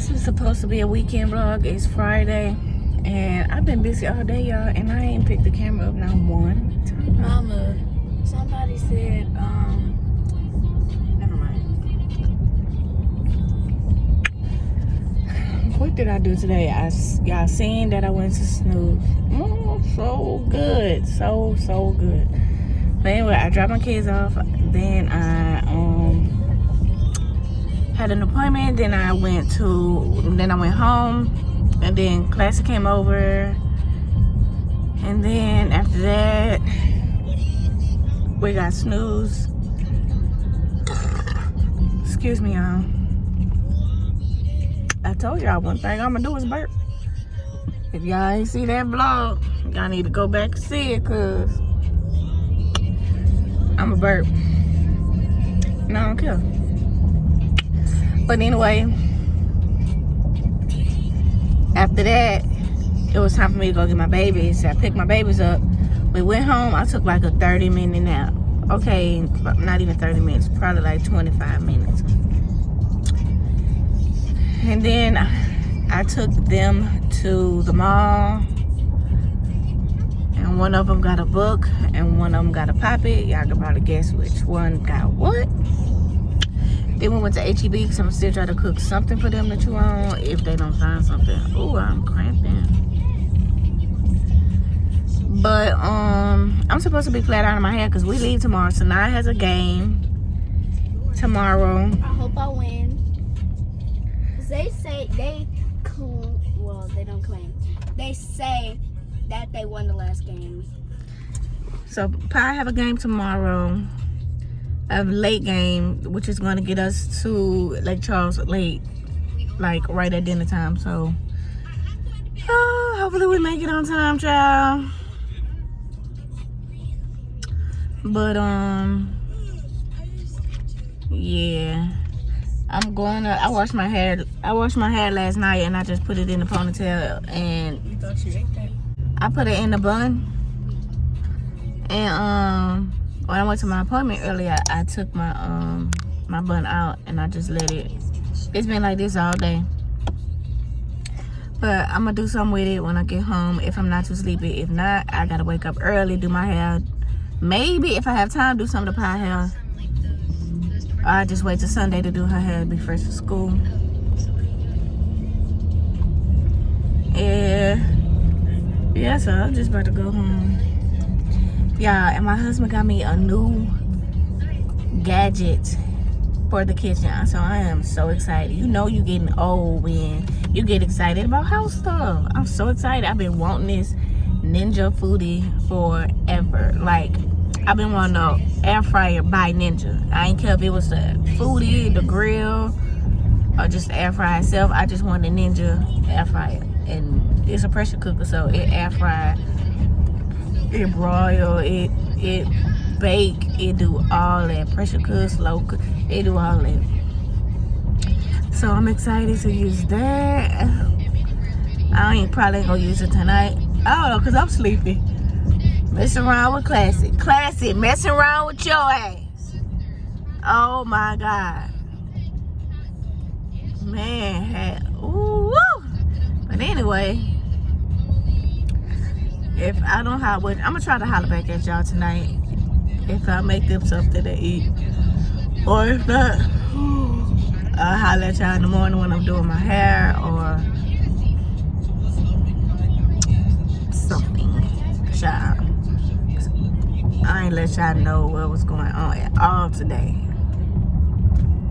This was supposed to be a weekend vlog. It's Friday, and I've been busy all day, y'all, and I ain't picked the camera up not one time. Mama, somebody said, never mind. What did I do today? Y'all seen that I went to snooze. So good. So good. But anyway, I dropped my kids off. Then I had an appointment. Then I went home. And then Classic came over. And then after that, we got snooze. Excuse me, y'all. I told y'all one thing I'm gonna do is burp. If y'all ain't see that vlog, y'all need to go back and see it, cause I'm a burp. And I don't care. But anyway, after that, it was time for me to go get my babies. I picked my babies up. We went home. I took like a 30-minute nap. Okay, not even 30 minutes, probably like 25 minutes. And then I took them to the mall. And one of them got a book and one of them got a Pop-It. Y'all can probably guess which one got what. Then we went to HEB because I'm still trying to cook something for them to chew on if they don't find something. Oh, I'm cramping. But I'm supposed to be flat out of my hair because we leave tomorrow. So now has a game tomorrow. I hope I win. They say they don't claim. They say that they won the last game. So Pie have a game tomorrow, a late game, which is going to get us to Lake Charles late, like right at dinner time. So hopefully we make it on time, child. But yeah. I washed my hair last night and I just put it in the ponytail and You thought you ate that? I put it in the bun. And when I went to my appointment earlier, I took my my bun out and I just let it. It's been like this all day. But I'm gonna do something with it when I get home if I'm not too sleepy. If not, I gotta wake up early, do my hair. Maybe if I have time, do some of the Pie hair. I just wait till Sunday to do her hair to be fresh for school. Yeah, so I'm just about to go home. Yeah, and my husband got me a new gadget for the kitchen. So I am so excited. You know you getting old when you get excited about house stuff. I'm so excited. I've been wanting this Ninja Foodie forever. Like, I've been wanting an air fryer by Ninja. I ain't care if it was the foodie, the grill, or just the air fryer itself. I just wanted a Ninja air fryer. And it's a pressure cooker, so it air fry, it broil, it bake, it do all that. Pressure cook, slow cook, it do all that. So I'm excited to use that. I ain't probably gonna use it tonight. I don't know, because I'm sleepy. Messing around with Classic. Classic, messing around with your ass. Oh my God. Man, ooh, woo. But anyway, if I don't have what, I'm gonna try to holler back at y'all tonight. If I make them something to eat. Or if not, I'll holler at y'all in the morning when I'm doing my hair or something. Child. I ain't let y'all know what was going on at all today.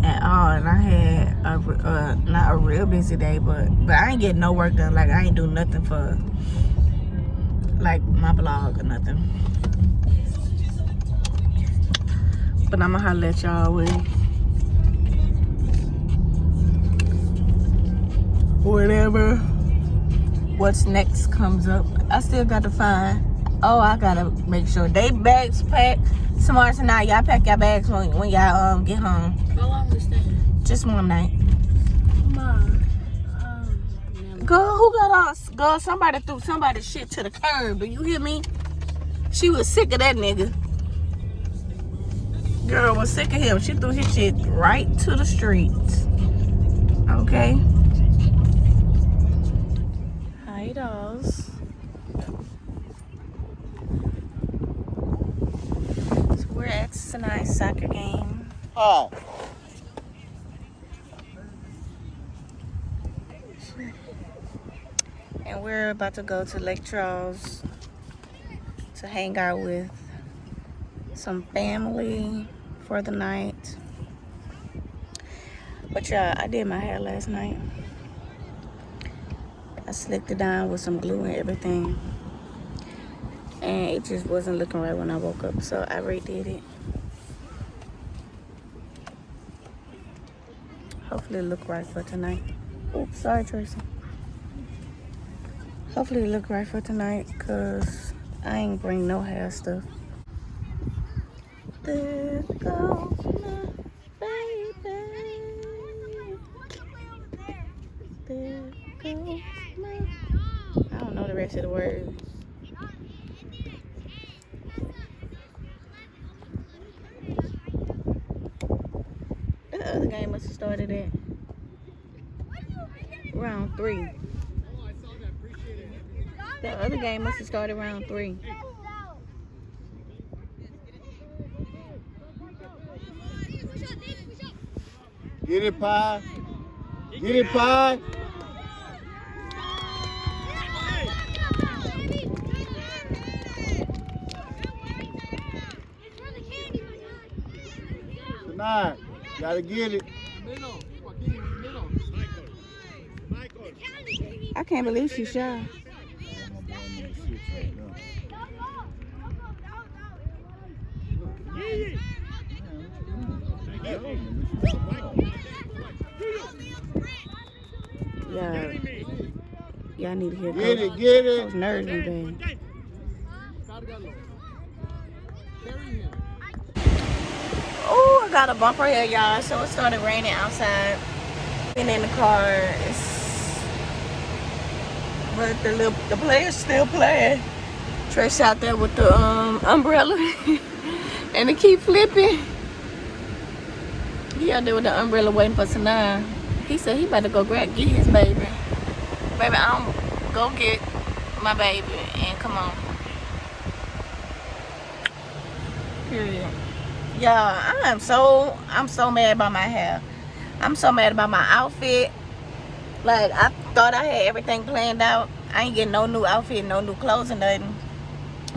At all. And I had not a real busy day, but I ain't getting no work done. Like, I ain't do nothing for like my blog or nothing. But I'ma holler at y'all with whatever what's next comes up. I still got to find. Oh, I gotta make sure they bags packed tomorrow tonight. Y'all pack your bags when y'all get home. How long we staying? Just one night. Mom. Girl, who got us? Girl, somebody threw somebody's shit to the curb. Do you hear me? She was sick of that nigga. Girl was sick of him. She threw his shit right to the streets. Okay? Tonight's soccer game. Hi. And we're about to go to Lake Charles to hang out with some family for the night. But y'all, I did my hair last night. I slicked it down with some glue and everything. And it just wasn't looking right when I woke up, so I redid it. Hopefully it look right for tonight. Oops, sorry, Tracy. Hopefully it look right for tonight, cause I ain't bring no hair stuff. There goes my baby. There goes my... I don't know the rest of the words. The other game must have started at round 3. The other game must have started round 3. Get it, Pie. Get it, Pie. Tonight, gotta get it. I can't believe she's shy. Y'all need to hear Get it, Coach. get it. Coach nervous, bad. Oh, I got a bumper here, y'all. So it started raining outside. And in the car, but the players still playing. Trace out there with the umbrella, and they keep flipping. He out there with the umbrella waiting for Sanaa. He said he about to go get his baby. Baby, I'm go get my baby and come on. Period. Y'all, I'm so mad about my hair. I'm so mad about my outfit. Like, I thought I had everything planned out. I ain't getting no new outfit, no new clothes or nothing.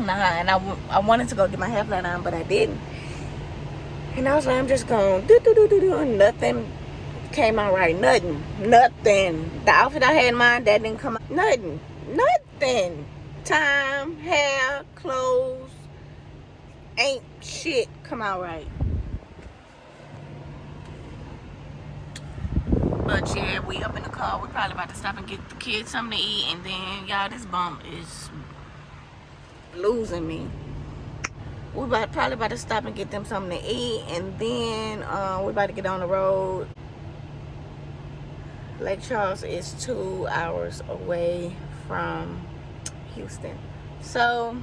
Nah, and I wanted to go get my hair planned on, but I didn't. And I was like, I'm just going do. And nothing came out right. Nothing. The outfit I had in mind, that didn't come out. Nothing. Time, hair, clothes, ain't shit come out right. But yeah, we up in the car. We're probably about to stop and get the kids something to eat. And then, y'all, this bump is losing me. We're probably about to stop and get them something to eat. And then we're about to get on the road. Lake Charles is 2 hours away from Houston. So,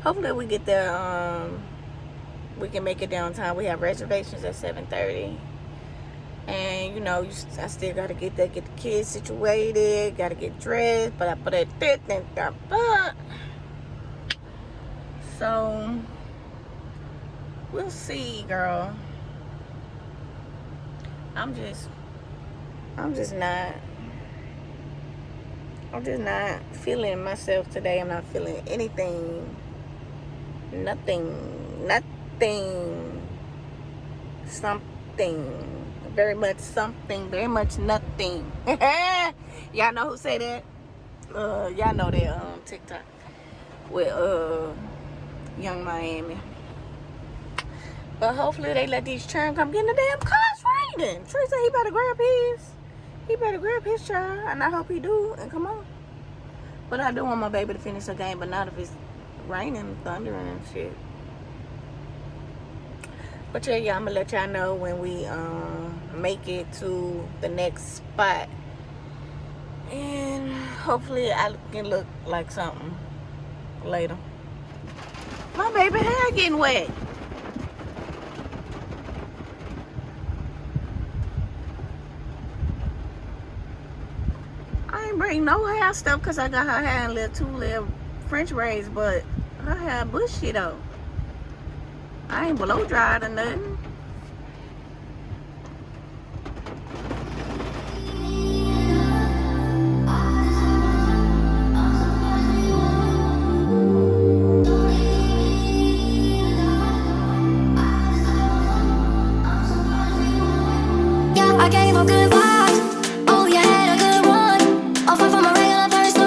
hopefully we get there. We can make it downtown. We have reservations at 7:30. And, you know, I still got to get there, get the kids situated, got to get dressed, but I put it thick and that. So, we'll see, girl. I'm just not feeling myself today. I'm not feeling anything. Nothing. Something. Very much something, very much nothing. Y'all know who say that? Y'all know that TikTok with Young Miami. But hopefully they let these children come get in the damn car. It's raining. Trey said he better grab his child, and I hope he do, and come on. But I do want my baby to finish her game, but not if it's raining, thundering and shit. But yeah, I'm gonna let y'all know when we make it to the next spot, and hopefully I can look like something later. My baby hair getting wet. I ain't bring no hair stuff because I got her hair in two little French braids, but her hair bushy though. I ain't blow dried or nothing. Yeah, I gave up good vibes. Oh, you had a good one. Offer from a regular person.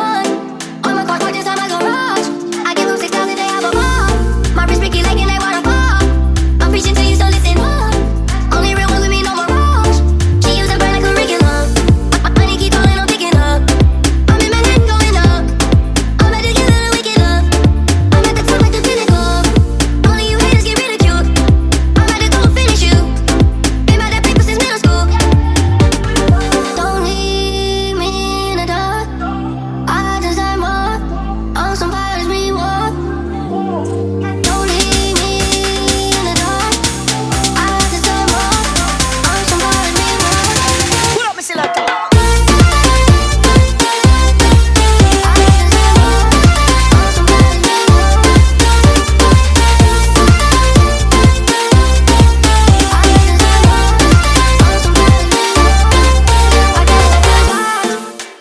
On my clock, work inside my garage. I give them 6,000, they have a ball. My wrist Ricky like and they wanna fall. I'm preaching to you, so listen up. Only real ones with me, no mirage. She use and burn like curriculum. My money keep falling, I'm picking up. I'm in Manhattan going up. I'm about to give it a wicked up. I'm at the top like the pinnacle. Only you haters get ridiculed. I'm about to go finish you. Been by that paper since middle school. Don't leave me in the dark. I deserve more. On somebody's reward. Don't leave me in the dark. I deserve more. On somebody's reward. Pull up and sit up there.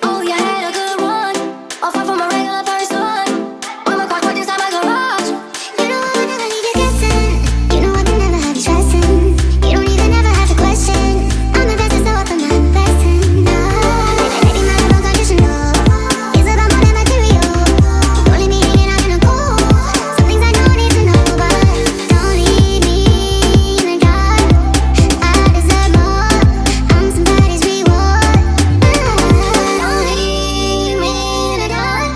Oh, you had a good one. Offer from a regular person. On my clock, work inside my garage. You know I would never leave you guessing. You know I can never have you stressing. You don't even ever have to question. I'm the best, so I put my best in. Baby, my love unconditional. It's about more than material. Don't leave me hanging out in the cold. Some things I don't need to know, but don't leave me in the dark. I deserve more. I'm somebody's reward. Don't leave me in the dark.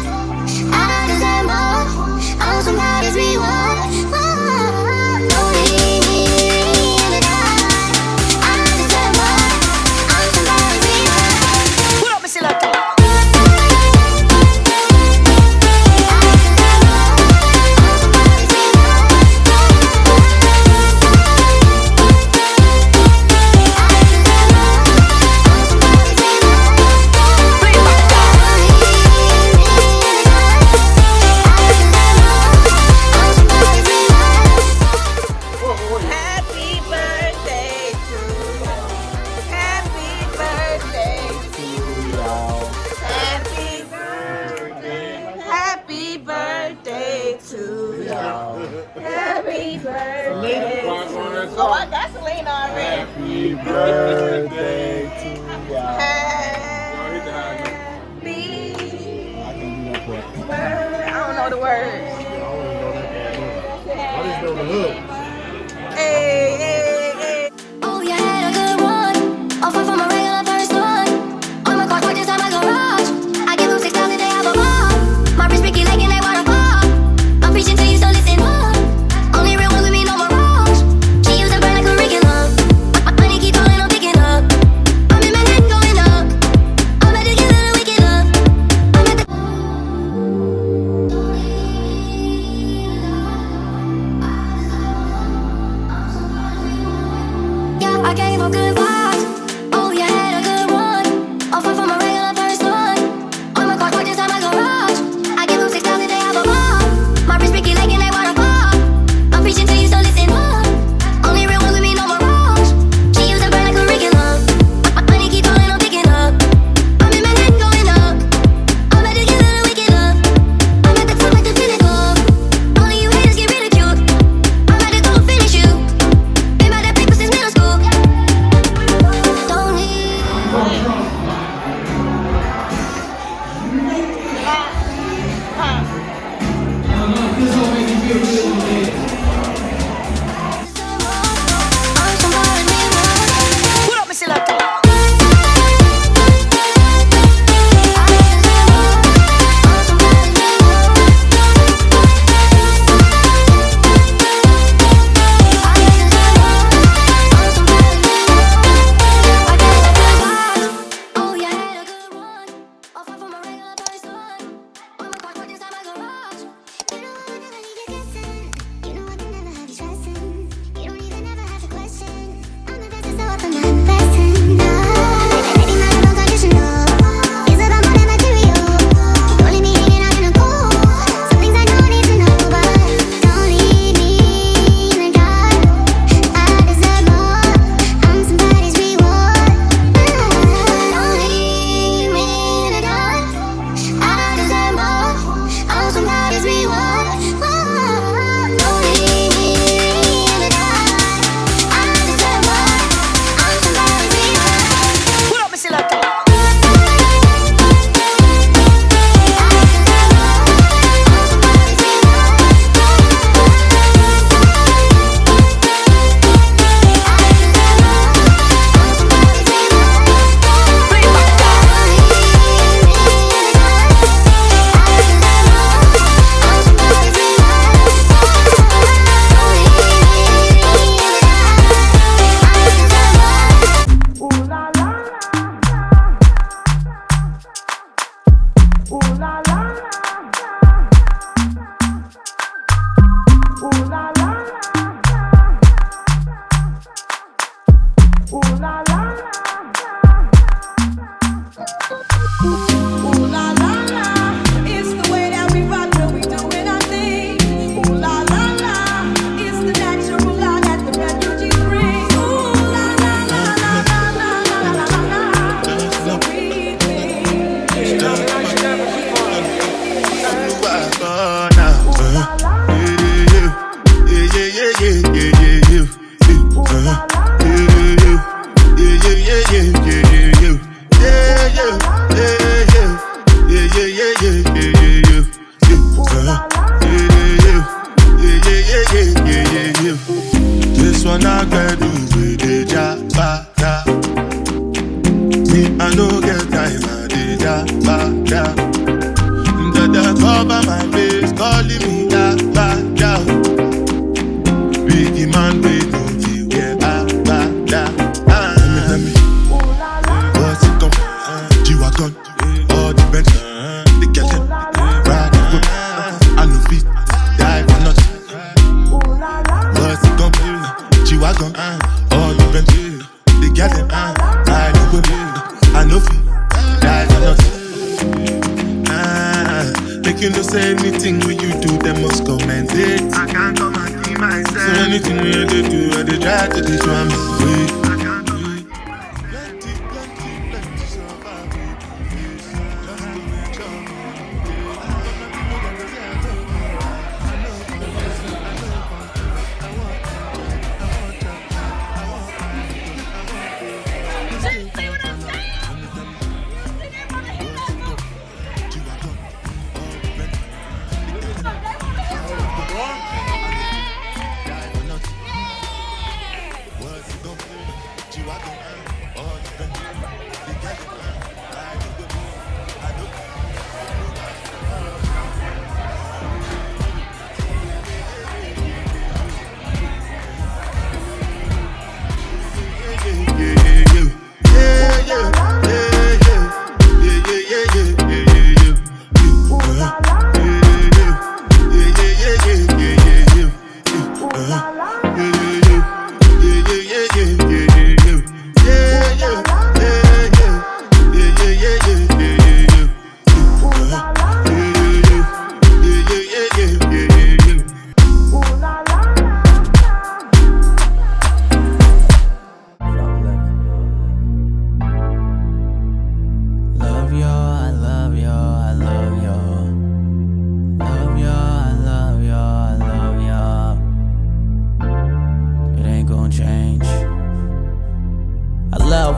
I deserve more. I'm somebody's reward. Don't leave me in the dark. I deserve more. I'm somebody's reward. Pull up and sit up there. Happy birthday to you. Happy birthday to you. Happy birthday. Happy birthday to you. Happy birthday. Oh, I got Selena already. Happy birthday to y'all. Happy I can do that part. birthday. I don't know the words. I don't even know that part. I just know the hook. Hey, hey, hey. Oh, you had a good one. Offer from a regular person. On my clock, work inside my garage. I give them 6,000, they have a ball. My wrist Ricky like and they wanna fall. I'm preaching to you, so listen up. Only real ones with me, no mirage. She use and burn like curriculum. My money keep falling, I'm picking up. I'm in Manhattan going up. I'm about to give it a wicked up. I'm at the This one I can do with the jabba. Me, I no get time for the jabba. Dada cover my face, calling me jabba. Biggie man, wait, don't you get abada. Tell me, what's it come? G-Wagon, all the Benz, the girls them, ride the whip. I no fit, die for nothing. What's it come? G-Wagon, all the Benz, the girls them, ride the whip. I no fit, die for nothing. Make you no say anything when you do, them must commend it. I can't come and see myself. So anything when you do, I dey try to teach my way.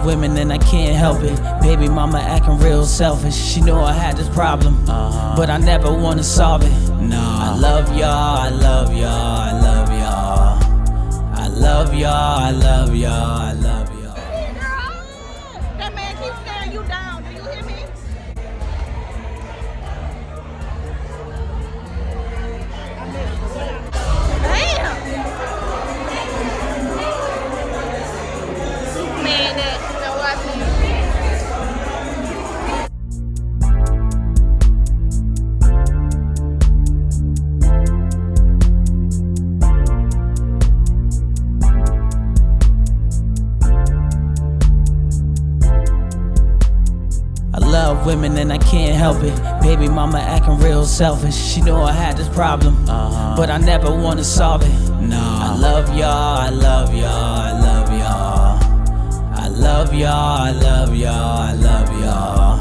Women and I can't help it. Baby mama acting real selfish. She know I had this problem, but I never wanna solve it. No, I love y'all, I love y'all, I love y'all. I love y'all, I love y'all, I love y'all. That man keeps staring you down. Do you hear me? Damn! Man, that. Women and I can't help it. Baby mama acting real selfish. She know I had this problem, but I never wanna solve it. No, I love y'all, I love y'all, I love y'all. I love y'all, I love y'all, I love y'all.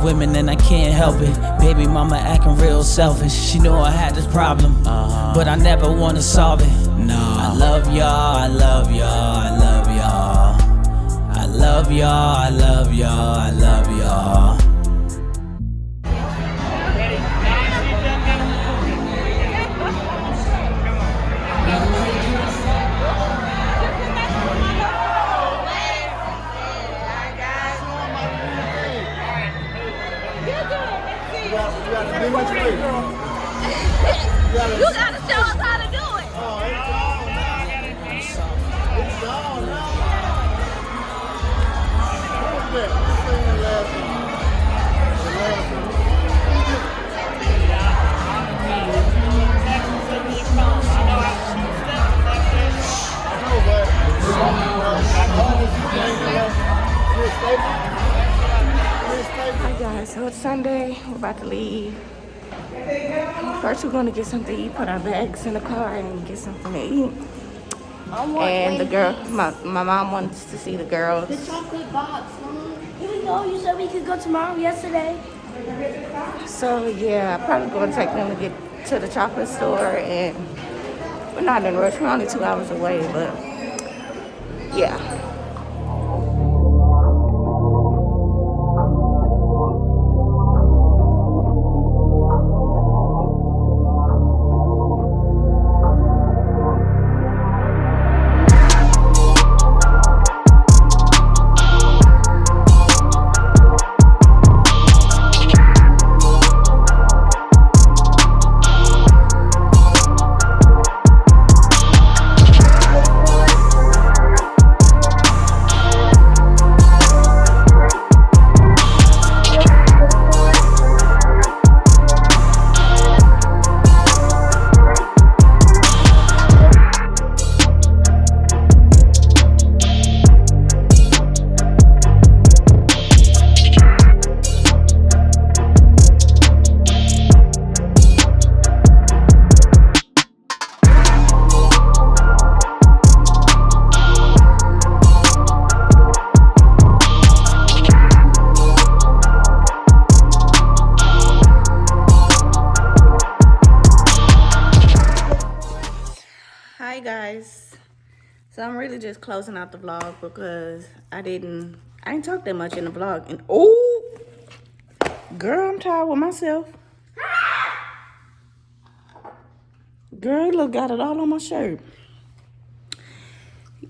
Women and I can't help it. Baby mama acting real selfish. She know I had this problem, but I never wanna solve it. No, I love y'all, I love y'all, I love y'all. I love y'all, I love y'all, I love y'all. So it's Sunday. We're about to leave. First, we're going to get something to eat. Put our bags in the car and get something to eat. And the girl, my mom wants to see the girls. The chocolate box, Mom. Here we go. You said we could go tomorrow, yesterday. So yeah, I'm probably going to take them to get to the chocolate store, and we're not in a rush. We're only 2 hours away, but yeah. Hi guys, so I'm really just closing out the vlog because I didn't talk that much in the vlog. And oh girl, I'm tired with myself. Girl, look, got it all on my shirt.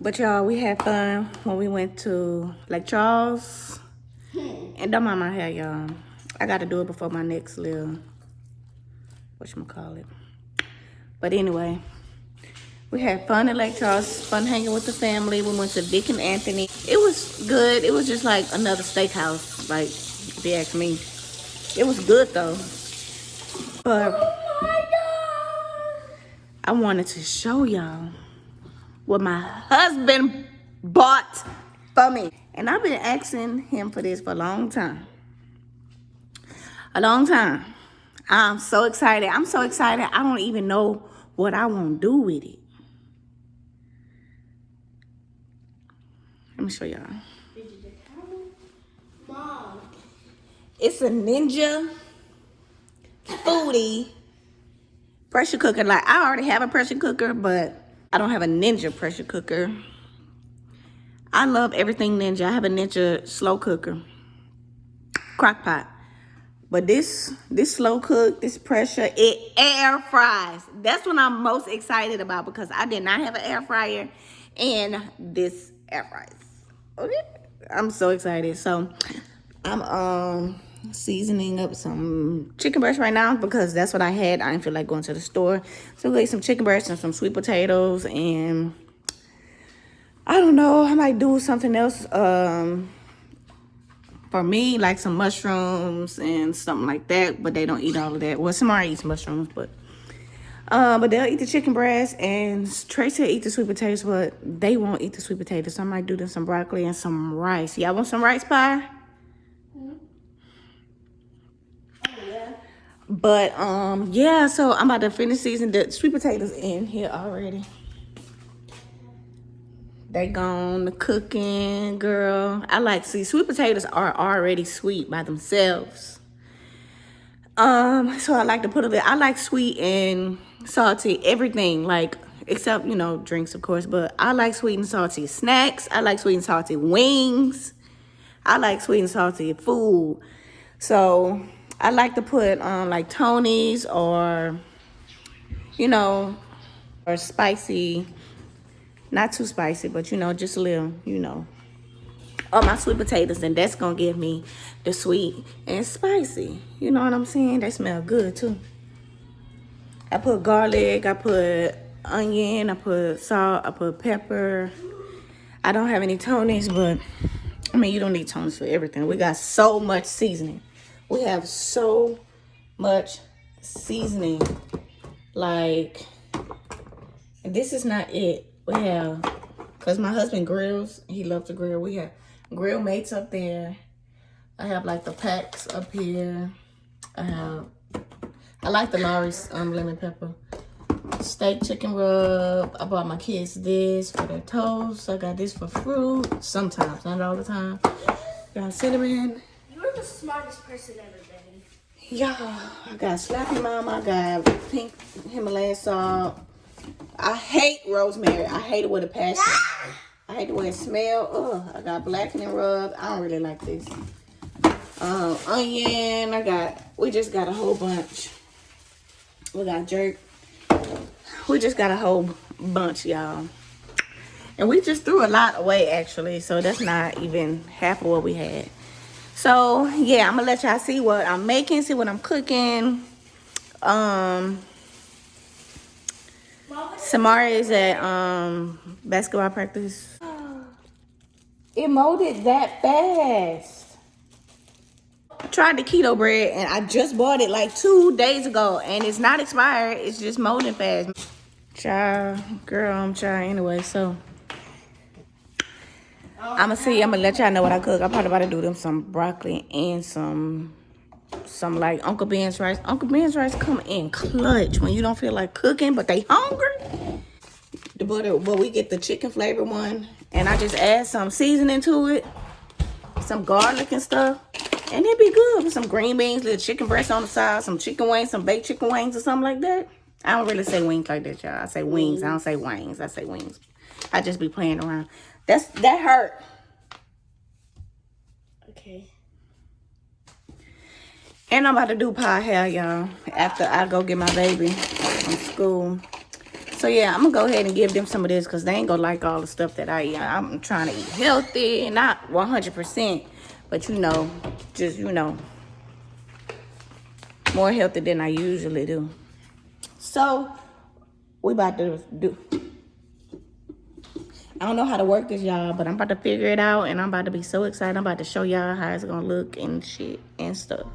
But y'all, we had fun when we went to Lake Charles. And don't mind my hair, y'all. I got to do it before my next little, whatchamacallit. But anyway, we had fun at Lake Charles, fun hanging with the family. We went to Vic and Anthony. It was good. It was just like another steakhouse, like, if you ask me. It was good though. But I wanted to show y'all what my husband bought for me. And I've been asking him for this for a long time. A long time. I'm so excited. I'm so excited. I don't even know what I want to do with it. Let me show y'all. Mom. It's a Ninja Foodie pressure cooker. Like, I already have a pressure cooker, but I don't have a Ninja pressure cooker. I love everything Ninja. I have a Ninja slow cooker, crock pot. But this slow cook, this pressure, it air fries. That's what I'm most excited about because I did not have an air fryer, and this air fries. Okay, I'm so excited. So I'm seasoning up some chicken breast right now because that's what I had. I didn't feel like going to the store, so we'll get some chicken breast and some sweet potatoes, and I don't know, I might do something else for me, like some mushrooms and something like that, but they don't eat all of that. Well, somebody eats mushrooms, but they'll eat the chicken breast, and Tracy will eat the sweet potatoes, but they won't eat the sweet potatoes. So I might do them some broccoli and some rice. Y'all want some rice pie? Mm-hmm. Oh, yeah. But yeah, so I'm about to finish seasoning the sweet potatoes in here already. They gone the cooking, girl. I like, see, sweet potatoes are already sweet by themselves. So I like to put a little, I like sweet and salty, everything, like, except, you know, drinks, of course, but I like sweet and salty snacks. I like sweet and salty wings. I like sweet and salty food. So I like to put like Tony's or, you know, or spicy. Not too spicy, but, you know, just a little, you know, on my sweet potatoes. And that's going to give me the sweet and spicy. You know what I'm saying? They smell good, too. I put garlic. I put onion. I put salt. I put pepper. I don't have any Tony's, but, I mean, you don't need Tony's for everything. We got so much seasoning. We have so much seasoning. Like, this is not it. We have, because my husband grills, he loves to grill. We have grill mates up there, I have like the packs up here. I like the Lawry's lemon pepper. Steak chicken rub. I bought my kids this for their toast. I got this for fruit. Sometimes, not all the time. Got cinnamon. You're the smartest person ever, Betty. Yeah, I got Slappy Mama. I got pink Himalayan salt. I hate rosemary. I hate it with a passion. I hate the way it smells. Ugh, I got blackening rub. I don't really like this. Onion. We just got a whole bunch. We got jerk. We just got a whole bunch, y'all. And we just threw a lot away, actually. So that's not even half of what we had. So, yeah, I'm going to let y'all see what I'm making, see what I'm cooking. Samara is at basketball practice. It molded that fast. I tried the keto bread, and I just bought it like 2 days ago. And it's not expired. It's just molding fast. Child, girl, I'm trying anyway, so. I'm gonna let y'all know what I cook. I'm probably about to do them some broccoli and some like Uncle Ben's rice. Uncle Ben's rice come in clutch when you don't feel like cooking, but they hungry. The butter, but we get the chicken flavor one, and I just add some seasoning to it, some garlic and stuff, and it'd be good with some green beans, little chicken breast on the side, some chicken wings, some baked chicken wings or something like that. I don't really say wings like that, y'all. I say wings. I don't say wings. I say wings. I just be playing around. That hurt. Okay. And I'm about to do pie hair, y'all, after I go get my baby from school. So, yeah, I'm going to go ahead and give them some of this because they ain't going to like all the stuff that I eat. I'm trying to eat healthy, not 100%, but, more healthy than I usually do. So, we about to do... I don't know how to work this, y'all, but I'm about to figure it out, and I'm about to be so excited. I'm about to show y'all how it's going to look and shit and stuff.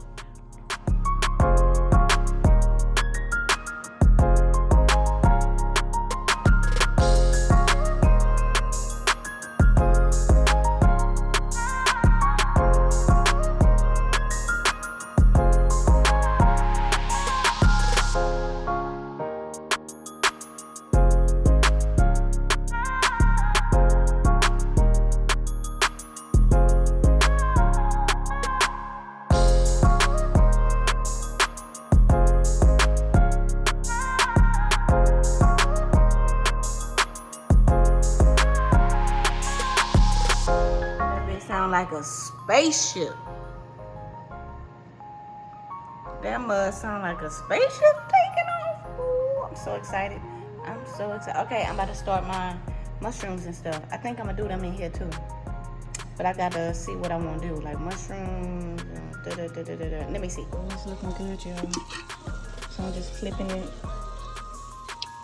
Like a spaceship. That must sound like a spaceship taking off. Ooh, I'm so excited. Okay, I'm about to start my mushrooms and stuff. I think I'm gonna do them in here too. But I gotta see what I want to do. Like mushrooms. Let me see. Oh, it's looking good, y'all. So I'm just flipping it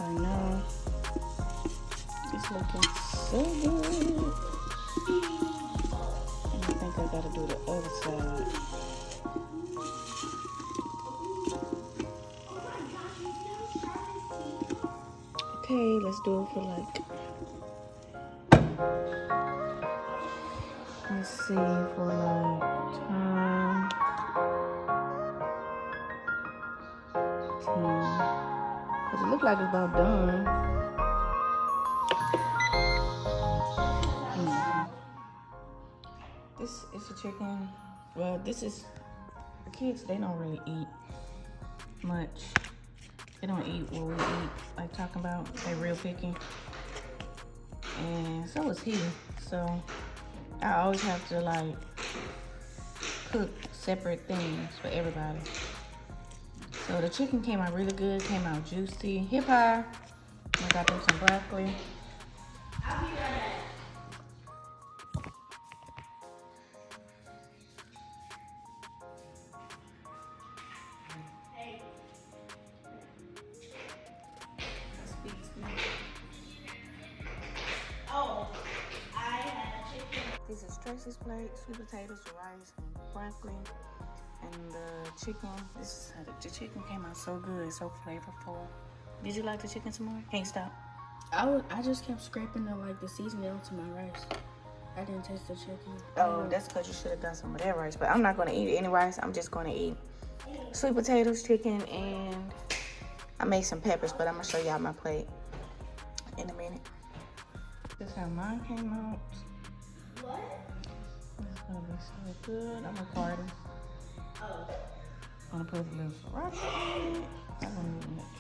right now. It's looking so good. I think I gotta do the other side. Okay, let's do it for like, let's see, for like 10. Cause it looks like it's about done. This is a chicken. Well, this is, the kids, they don't really eat much. They don't eat what we eat, like talking about. They real picky. And so is he. So I always have to like cook separate things for everybody. So the chicken came out really good, came out juicy. Hip high. I got them some broccoli. I'll be right back. This is Tracy's plate, sweet potatoes, rice, and broccoli, and the chicken. The chicken came out so good, so flavorful. Did you like the chicken some more? Can't stop. I just kept scraping the seasoning onto my rice. I didn't taste the chicken. Oh, that's because you should have done some of that rice. But I'm not gonna eat any rice. I'm just gonna eat sweet potatoes, chicken, and I made some peppers, but I'm gonna show y'all my plate in a minute. This is how mine came out. What? It's gonna be so good. I'm recording. Oh. I'm gonna put a little sriracha in it. I don't need much.